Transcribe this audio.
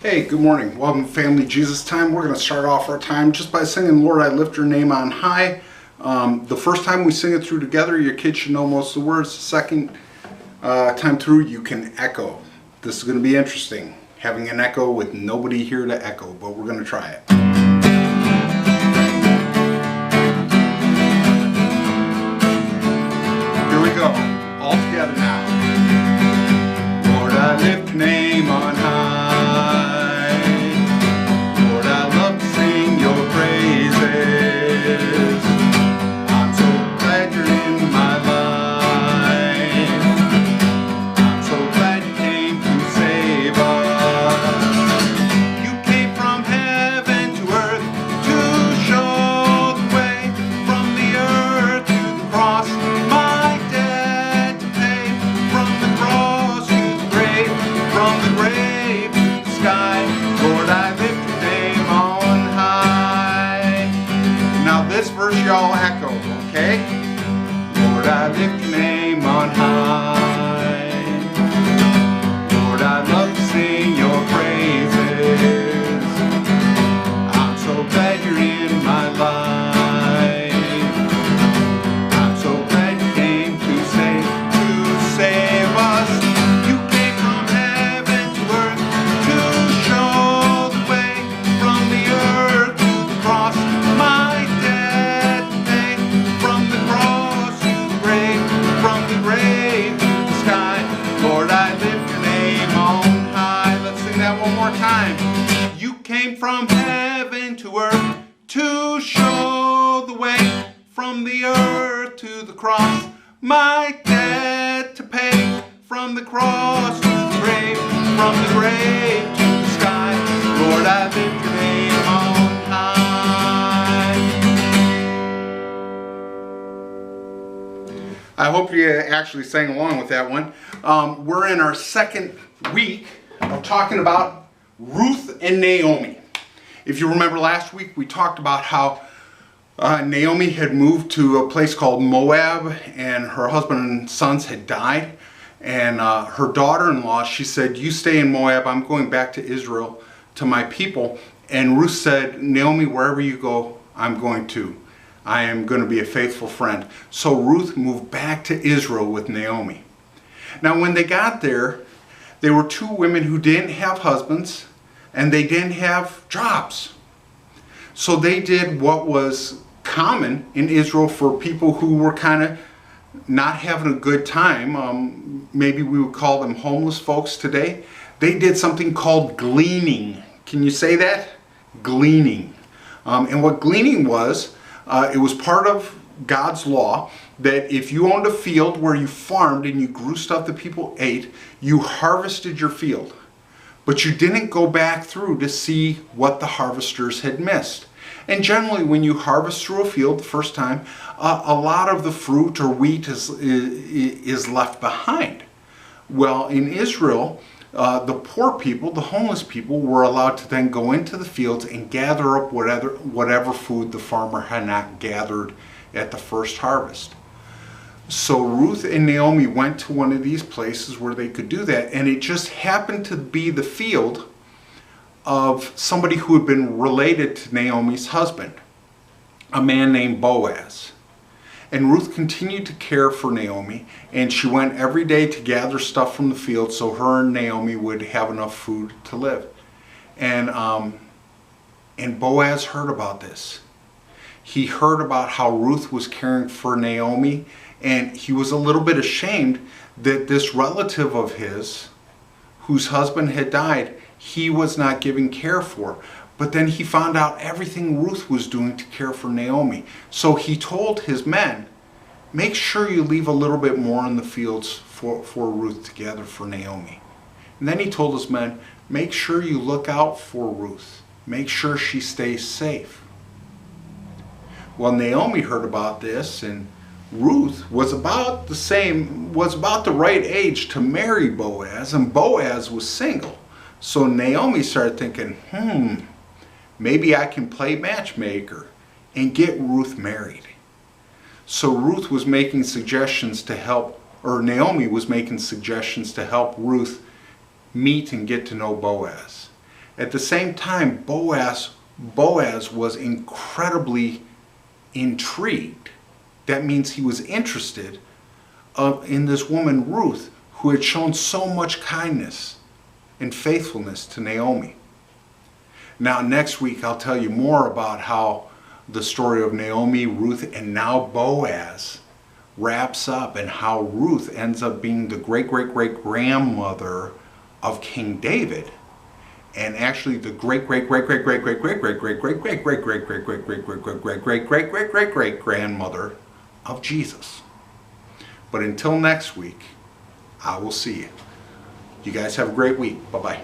Hey, good morning. Welcome to Family Jesus Time. We're going to start off our time just by singing Lord, I Lift Your Name on High. The first time we sing it through together, your kids should know most of the words. The second time through, you can echo. This is going to be interesting, having an echo with nobody here to echo, but we're going to try it. Here we go. All together now. Lord, I lift your name on high. Y'all echo, okay? Lord, I lift your name on high. Lord, I love to sing your praises. I'm so glad you're in my life. I'm so glad you came to save us. You came from heaven to earth to show the way from the earth to the cross. My one more time. You came from heaven to earth to show the way from the earth to the cross. My debt to pay from the cross to the grave, from the grave to the sky. Lord, I lift your name on high. I hope you actually sang along with that one. We're in our second week of talking about Ruth and Naomi. If you remember last week, we talked about how Naomi had moved to a place called Moab, and her husband and sons had died. And her daughter-in-law, she said, "You stay in Moab, I'm going back to Israel, to my people." And Ruth said, "Naomi, wherever you go, I'm going to. I am going to be a faithful friend." So Ruth moved back to Israel with Naomi. Now when they got there were two women who didn't have husbands and they didn't have jobs. So they did what was common in Israel for people who were kind of not having a good time. Maybe we would call them homeless folks today. They did something called gleaning. Can you say that? Gleaning. And what gleaning was, it was part of God's law that if you owned a field where you farmed and you grew stuff that people ate, you harvested your field. But you didn't go back through to see what the harvesters had missed. And generally when you harvest through a field the first time, a lot of the fruit or wheat is left behind. Well, in Israel, the poor people, the homeless people, were allowed to then go into the fields and gather up whatever food the farmer had not gathered at the first harvest. So Ruth and Naomi went to one of these places where they could do that, and it just happened to be the field of somebody who had been related to Naomi's husband, a man named Boaz. And Ruth continued to care for Naomi, and she went every day to gather stuff from the field so her and Naomi would have enough food to live. And Boaz heard about this. He heard about how Ruth was caring for Naomi, and he was a little bit ashamed that this relative of his, whose husband had died, he was not giving care for. But then he found out everything Ruth was doing to care for Naomi. So he told his men, make sure you leave a little bit more in the fields for Ruth to gather for Naomi. And then he told his men, make sure you look out for Ruth. Make sure she stays safe. Well, Naomi heard about this, and Ruth was about the right age to marry Boaz, and Boaz was single. So Naomi started thinking, maybe I can play matchmaker and get Ruth married. So Ruth was making suggestions to help, or Naomi was making suggestions to help Ruth meet and get to know Boaz. At the same time, Boaz was incredibly intrigued. That means he was interested in this woman, Ruth, who had shown so much kindness and faithfulness to Naomi. Now, next week, I'll tell you more about how the story of Naomi, Ruth, and now Boaz wraps up, and how Ruth ends up being the great-great-great-grandmother of King David, and actually the great-great-great-great-great-great-great-great-great-great-great-great-great-great-great-great-great-great-grandmother of Jesus. But until next week, I will see you. You guys have a great week. Bye-bye.